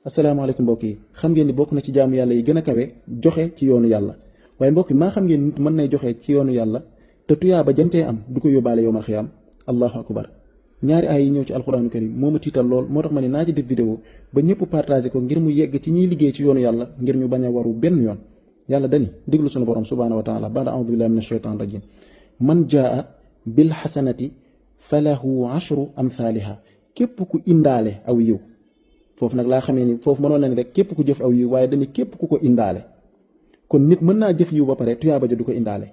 asalaamaaleykum mbokk yi xam ngeen ni bokk na ci jaamu yàlla yi gën a kawe joxe ci yoonu yàlla waaye mbokk yi maa xam ngeen nit mën nay joxe ci yoonu yàlla te tuyaa ba jantee am du ko yóbbaale yowmal xiyaam allahu akbar ñaari ay yi ñëw ci alxuraanu karim moo ma tiital lool moo tax ma ne naa ci def vidéo ba ñëpp partagé ko ngir mu yegg ci ñiy liggéey ci yoonu yàlla ngir ñu bañ a waru benn yoon yàlla dani déglu sunu borom subhaanahu wa taala baada audu billahi min ashaytan rajim man jaa bil xasanati falahu ashru amthaliha képp ku indaale aw yiw foofu nag laa xamee ni foofu mënoon na ni rek képp ku jëf aw yiw waaye dañu képp ku ko indaale kon nit mën naa jëf yiw ba pare tuyaaba ja du ko indaale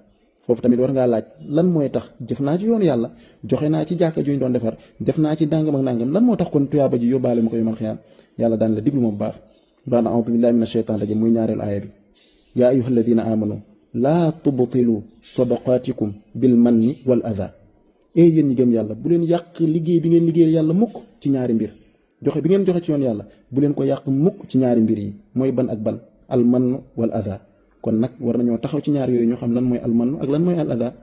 foofu tamit war ngaa laaj lan mooy tax jëf naa ci yoonu yàlla joxe naa ci jàkka ju ñu doon defar def naa ci dàngam ak nàngam lan moo tax kon tuyaaba ji yóbbaale ma ko yomal xiyaam yàlla daan la diglu ma bu baax baana audu billahi min ashaytan rajim muy ñaareelu aaya bi yaa ayuha alladina amanu laa tubtilu sadaqaatikum bil manni wal adha yéen ñi gëm yàlla bu leen yàq liggéey bi ngeen liggéeyal yàlla mukk ci ñaari mbir joxe bi ngeen joxe ci yoon yàlla bu leen ko yàq mukk ci ñaari mbir yi mooy ban ak ban al mann wal adha kon nag war nañoo taxaw ci ñaar yooyu ñu xam lan mooy al mann ak lan mooy al adha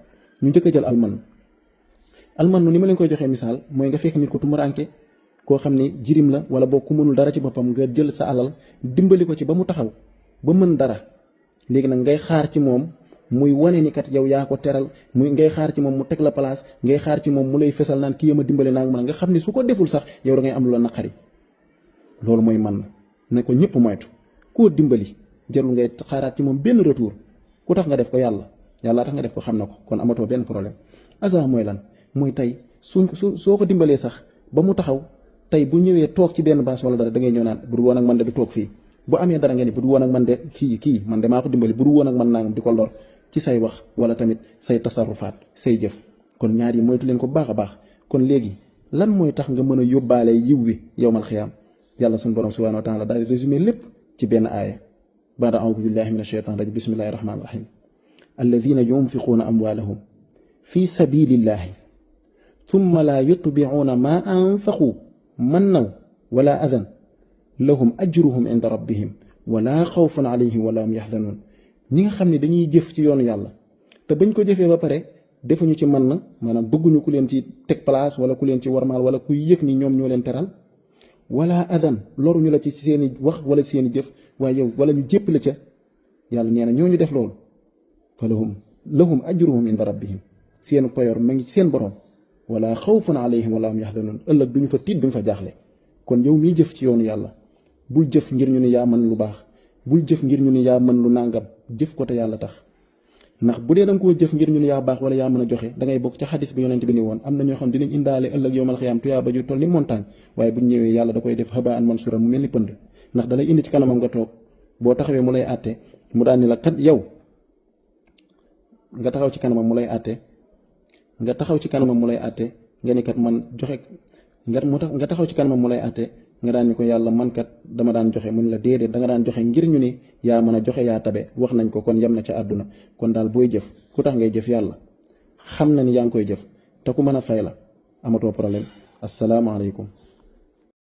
ñu njëkk a jël al mann ni ma leen koy joxee misaal mooy nga fekk nit ko tumuraanke koo xam ne jirim la wala boo ku mënul dara ci boppam nga jël sa alal dimbali ko ci ba mu taxaw ba mën dara léegi nag ngay xaar ci moom muy wane ni kat yow yaa ko teral muy ngay xaar ci moom mu teg la place ngay xaar ci moom mu lay fesal naan kii yama dimbale naa mën nga xam ne su ko deful sax yow da ngay am lu la naqari loolu mooy man ne ko ñëpp moytu koo dimbali jarul ngay xaaraat ci moom benn retour ku tax nga def ko yàlla tax nga def ko xam na ko kon amatoo benn problème asa mooy lan mooy tey soo ko dimbalee sax ba mu taxaw tey bu ñëwee toog ci benn baas wala dara da ngay ñëw naan bu du woon ak man de du toog fii bu amee dara nga ni bu du woon ak man de kii man de maa ko dimbali bu du woon ak man nangam di ko lor ci say wax wala tamit say tasarrufaat say jëf kon ñaar yi moytu leen ko baax a baax kon léegi lan mooy tax nga mën a yóbbaale yiw wi yowmal xiyaam yàlla suñu borom subhanahu wa taala daal di résumé lépp ci benn aaya baada audu billahi min ashaytan rajim bismillahi rahmani rahim alladina yunfiquuna amwaalahum fi sabilillahi thumma la yutbicuuna ma anfaqu mannaw wala adan lahum ajruhum inda rabbihim wala xawfun alayhim wala hum yaxzanuun ñi nga xam ne dañuy jëf ci yoonu yàlla te bañ ko jëfee ba pare defuñu ci mën na maanaam bëgguñu ku leen ci teg place wala ku leen ci warmaal wala kuy yëg ni ñoom ñoo leen teral wala adan loruñu la ci seeni wax wala seeni jëf waaye yow wala ñu jépp la ca yàlla nee na ñooñu def loolu fa lahum ajruhum inda rabbihim seen payoor ma ngi ci seen borom wala xawfun alayhim wala hum yaxzanuun ëllëg duñu fa tiit duñu fa jaaxle kon yow miy jëf ci yoonu yàlla bul jëf ngir ñu ne yaa mën lu baax bul jëf ngir ñu ne yaa mën lu nàngam jëf ko te yàlla tax ndax bu dee da nga koo jëf ngir ñu ne yaa baax wala yaa mën a joxe da ngay bokk ci xadis bi yonent bi ni woon am na ñoo xam dinañ indaale ëllëg yowmal xiyaam tuyaa ba ju toll ni montagne waaye buñ ñëwee yàlla da koy def habaan mansura mu mel ni pënd ndax da lay indi ci kanamam nga toog boo taxawee mu lay àtte mu daan ni la kat yow nga taxaw ci kanamam mu lay àtte nga ni kat man joxe nga taxaw ci kanamam mu lay àtte nga daan ni ko yàlla man kat dama daan joxe mun la déedéet da nga daan joxe ngir ñu ni yaa mën a joxe yaa tabe wax nañ ko kon yem na ca àdduna kon daal booy jëf ku tax ngay jëf yàlla xam na ni yaa ngi koy jëf te ku mën a fay la amatoo problème asalaamaaleykum